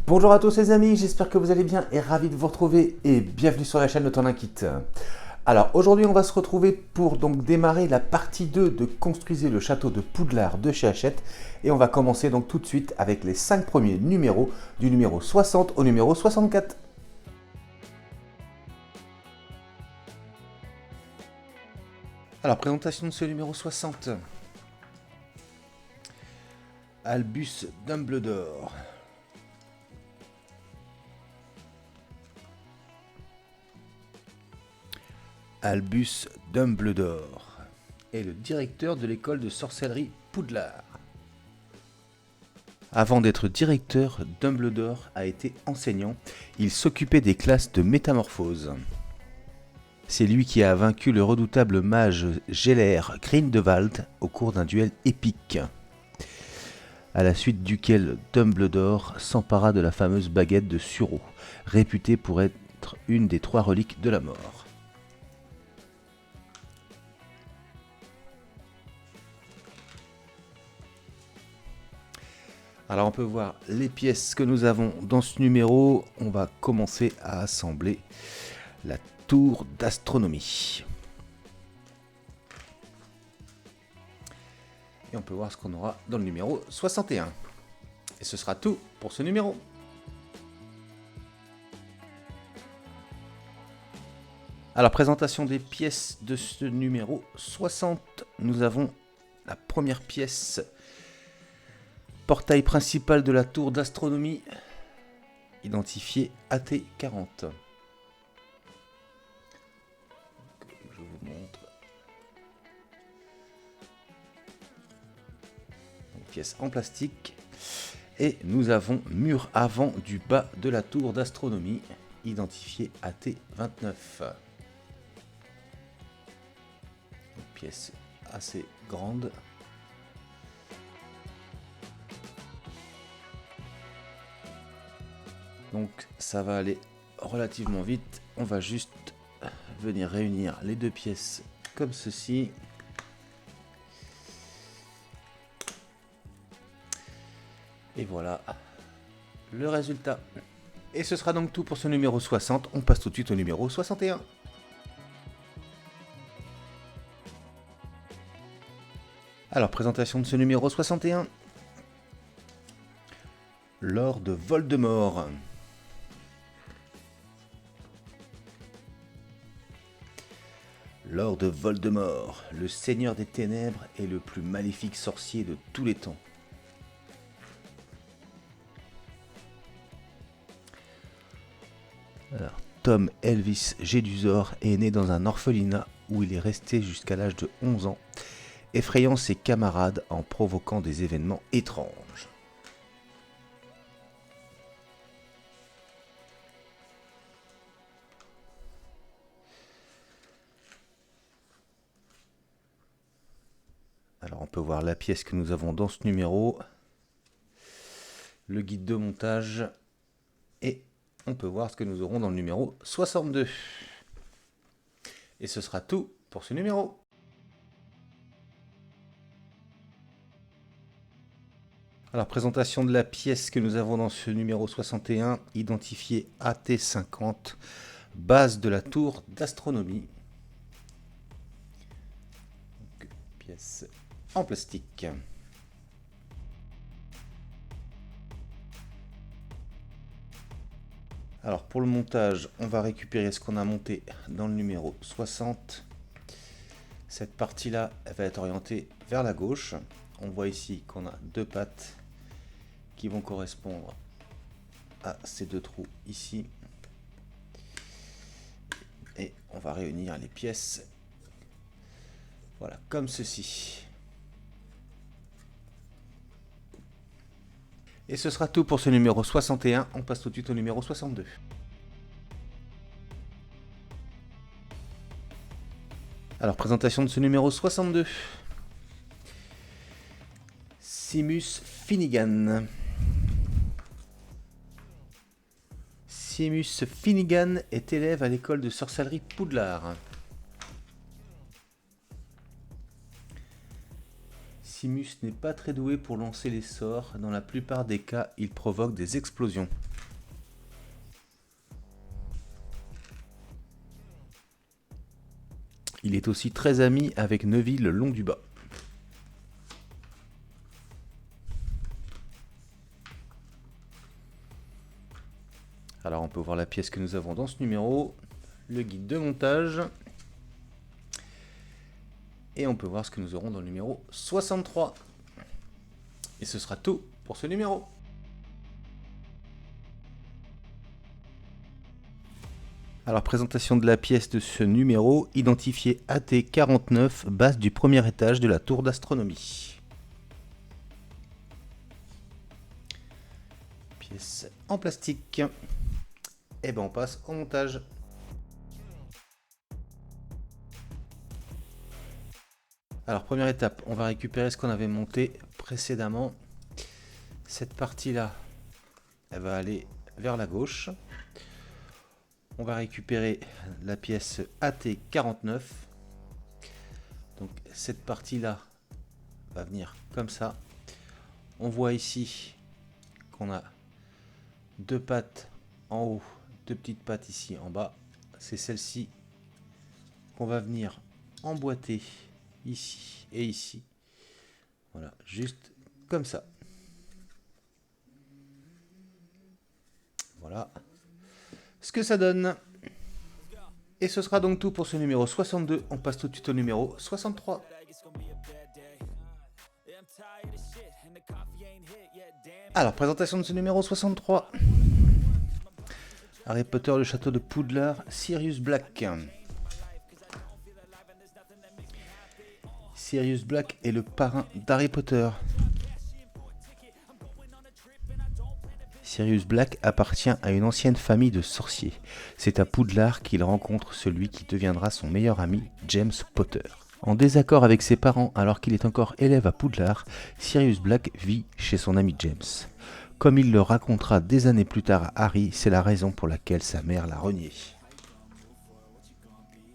Bonjour à tous les amis, j'espère que vous allez bien et ravi de vous retrouver et bienvenue sur la chaîne de Tandin Kit. Alors aujourd'hui on va se retrouver pour donc démarrer la partie 2 de Construisez le château de Poudlard de chez Hachette et on va commencer donc tout de suite avec les 5 premiers numéros du numéro 60 au numéro 64. Alors présentation de ce numéro 60. Albus Dumbledore. Albus Dumbledore est le directeur de l'école de sorcellerie Poudlard. Avant d'être directeur, Dumbledore a été enseignant. Il s'occupait des classes de métamorphose. C'est lui qui a vaincu le redoutable mage Gellert Grindelwald au cours d'un duel épique, à la suite duquel Dumbledore s'empara de la fameuse baguette de Suro, réputée pour être une des 3 reliques de la mort. Alors on peut voir les pièces que nous avons dans ce numéro. On va commencer à assembler la tour d'astronomie. Et on peut voir ce qu'on aura dans le numéro 61. Et ce sera tout pour ce numéro. Alors présentation des pièces de ce numéro 60. Nous avons la première pièce. Portail principal de la tour d'astronomie, identifié AT40. Je vous montre. Une pièce en plastique. Et nous avons mur avant du bas de la tour d'astronomie, identifié AT29. Une pièce assez grande. Donc ça va aller relativement vite. On va juste venir réunir les 2 pièces comme ceci. Et voilà le résultat. Et ce sera donc tout pour ce numéro 60. On passe tout de suite au numéro 61. Alors présentation de ce numéro 61. Lord Voldemort. Lord Voldemort, le seigneur des ténèbres et le plus maléfique sorcier de tous les temps. Alors, Tom Elvis Jedusor est né dans un orphelinat où il est resté jusqu'à l'âge de 11 ans, effrayant ses camarades en provoquant des événements étranges. Alors on peut voir la pièce que nous avons dans ce numéro, le guide de montage, et on peut voir ce que nous aurons dans le numéro 62. Et ce sera tout pour ce numéro. Alors présentation de la pièce que nous avons dans ce numéro 61, identifiée AT50, base de la tour d'astronomie. Pièce en plastique. Alors pour le montage, on va récupérer ce qu'on a monté dans le numéro 60. Cette partie-là, elle va être orientée vers la gauche. On voit ici qu'on a 2 pattes qui vont correspondre à ces 2 trous ici. Et on va réunir les pièces. Voilà, comme ceci. Et ce sera tout pour ce numéro 61. On passe tout de suite au numéro 62. Alors, présentation de ce numéro 62. Seamus Finnegan. Seamus Finnegan est élève à l'école de sorcellerie Poudlard. Seamus n'est pas très doué pour lancer les sorts. Dans la plupart des cas, il provoque des explosions. Il est aussi très ami avec Neville Londubat. Alors on peut voir la pièce que nous avons dans ce numéro, le guide de montage. Et on peut voir ce que nous aurons dans le numéro 63. Et ce sera tout pour ce numéro. Alors, présentation de la pièce de ce numéro, identifiée AT49, base du premier étage de la tour d'astronomie. Pièce en plastique. Et ben on passe au montage. Alors, première étape, on va récupérer ce qu'on avait monté précédemment. Cette partie-là, elle va aller vers la gauche. On va récupérer la pièce AT49. Donc cette partie-là va venir comme ça. On voit ici qu'on a deux pattes en haut, deux petites pattes ici en bas. C'est celle-ci qu'on va venir emboîter ici et ici. Voilà, juste comme ça. Voilà ce que ça donne. Et ce sera donc tout pour ce numéro 62. On passe tout de suite au numéro 63. Alors, présentation de ce numéro 63. Harry Potter, le château de Poudlard, Sirius Black. Sirius Black est le parrain d'Harry Potter. Sirius Black appartient à une ancienne famille de sorciers. C'est à Poudlard qu'il rencontre celui qui deviendra son meilleur ami, James Potter. En désaccord avec ses parents alors qu'il est encore élève à Poudlard, Sirius Black vit chez son ami James. Comme il le racontera des années plus tard à Harry, c'est la raison pour laquelle sa mère l'a renié.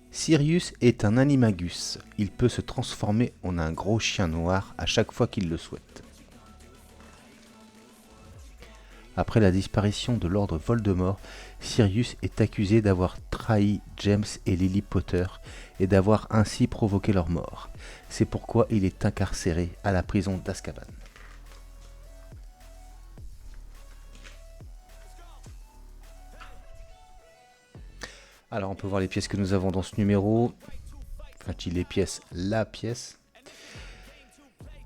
Sirius est un animagus. Il peut se transformer en un gros chien noir à chaque fois qu'il le souhaite. Après la disparition de l'ordre Voldemort, Sirius est accusé d'avoir trahi James et Lily Potter et d'avoir ainsi provoqué leur mort. C'est pourquoi il est incarcéré à la prison d'Azkaban. Alors on peut voir les pièces que nous avons dans ce numéro. Enfin, les pièces, la pièce.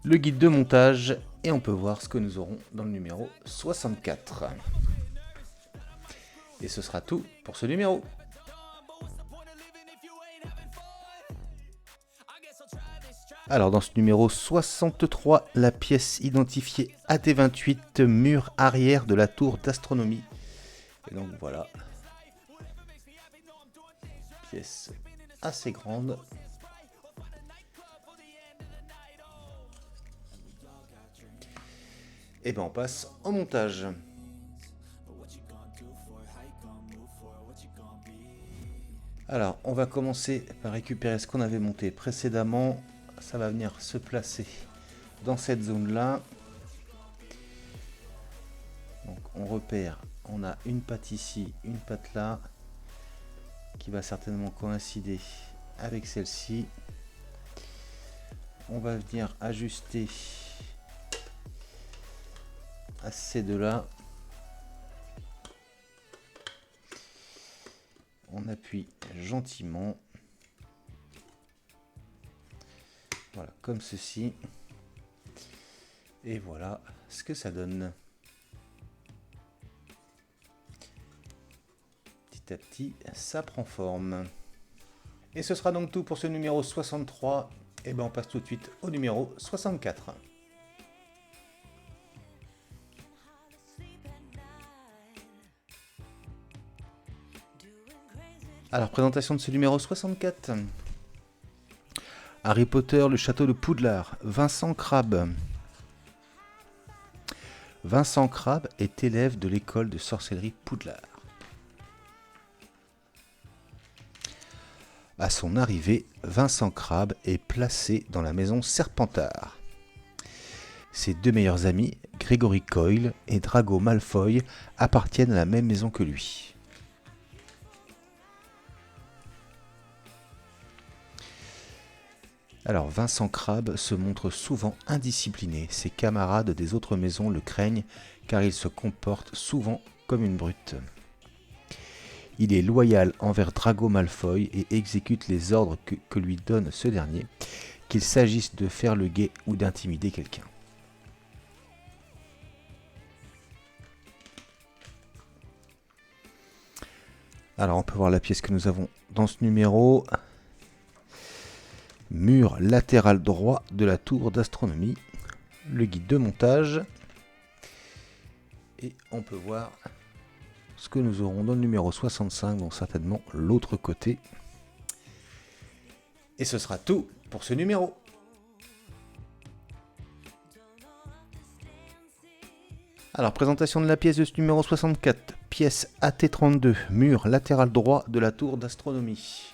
Le guide de montage. Et on peut voir ce que nous aurons dans le numéro 64. Et ce sera tout pour ce numéro. Alors dans ce numéro 63, la pièce identifiée AT28, mur arrière de la tour d'astronomie. Et donc voilà. Pièce assez grande. Et ben on passe au montage. Alors on va commencer par récupérer ce qu'on avait monté précédemment. Ça va venir se placer dans cette zone là. Donc on repère, on a une patte ici, une patte là, qui va certainement coïncider avec celle-ci. On va venir ajuster à ces deux-là. On appuie gentiment. Voilà, comme ceci. Et voilà ce que ça donne. Petit à petit, ça prend forme. Et ce sera donc tout pour ce numéro 63. Et ben on passe tout de suite au numéro 64. Alors, présentation de ce numéro 64. Harry Potter, le château de Poudlard, Vincent Crabbe. Vincent Crabbe est élève de l'école de sorcellerie Poudlard. À son arrivée, Vincent Crabbe est placé dans la maison Serpentard. Ses deux meilleurs amis, Gregory Coyle et Drago Malfoy, appartiennent à la même maison que lui. Alors Vincent Crabe se montre souvent indiscipliné. Ses camarades des autres maisons le craignent car il se comporte souvent comme une brute. Il est loyal envers Drago Malfoy et exécute les ordres que lui donne ce dernier, qu'il s'agisse de faire le guet ou d'intimider quelqu'un. Alors on peut voir la pièce que nous avons dans ce numéro. Mur latéral droit de la tour d'astronomie. Le guide de montage. Et on peut voir ce que nous aurons dans le numéro 65, donc certainement l'autre côté. Et ce sera tout pour ce numéro. Alors, présentation de la pièce de ce numéro 64. Pièce AT32, mur latéral droit de la tour d'astronomie.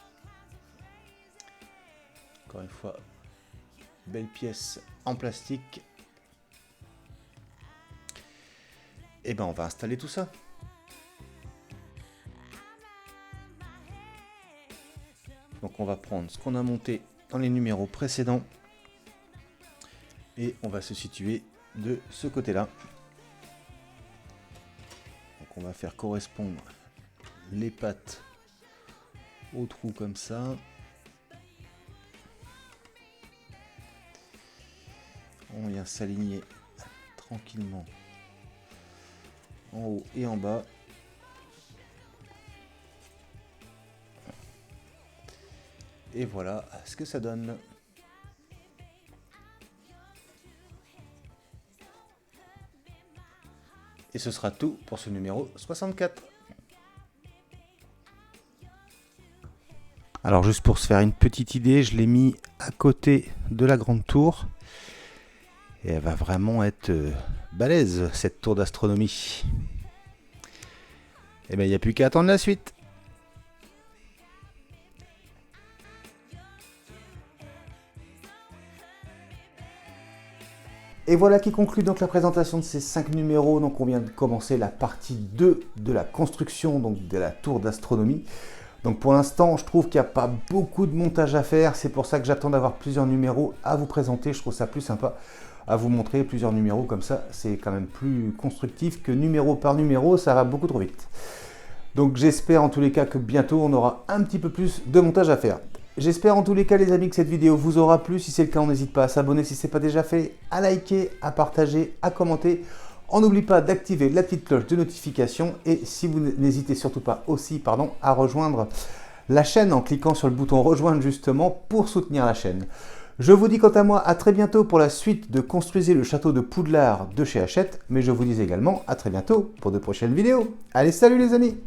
Encore une fois, belle pièce en plastique. Et ben on va installer tout ça. Donc on va prendre ce qu'on a monté dans les numéros précédents. Et on va se situer de ce côté-là. Donc on va faire correspondre les pattes au trou comme ça. On vient s'aligner tranquillement en haut et en bas. Et voilà ce que ça donne. Et ce sera tout pour ce numéro 64. Alors juste pour se faire une petite idée, je l'ai mis à côté de la grande tour. Et elle va vraiment être balèze, cette tour d'astronomie. Et bien il n'y a plus qu'à attendre la suite. Et voilà qui conclut donc la présentation de ces 5 numéros. Donc on vient de commencer la partie 2 de la construction donc de la tour d'astronomie. Donc pour l'instant, je trouve qu'il n'y a pas beaucoup de montage à faire. C'est pour ça que j'attends d'avoir plusieurs numéros à vous présenter. Je trouve ça plus sympa à vous montrer plusieurs numéros. Comme ça, c'est quand même plus constructif que numéro par numéro. Ça va beaucoup trop vite. Donc j'espère en tous les cas que bientôt, on aura un petit peu plus de montage à faire. J'espère en tous les cas les amis que cette vidéo vous aura plu. Si c'est le cas, on n'hésite pas à s'abonner si ce n'est pas déjà fait, à liker, à partager, à commenter. On n'oublie pas d'activer la petite cloche de notification et si vous n'hésitez surtout pas aussi à rejoindre la chaîne en cliquant sur le bouton rejoindre justement pour soutenir la chaîne. Je vous dis quant à moi à très bientôt pour la suite de Construisez le château de Poudlard de chez Hachette, mais je vous dis également à très bientôt pour de prochaines vidéos. Allez, salut les amis!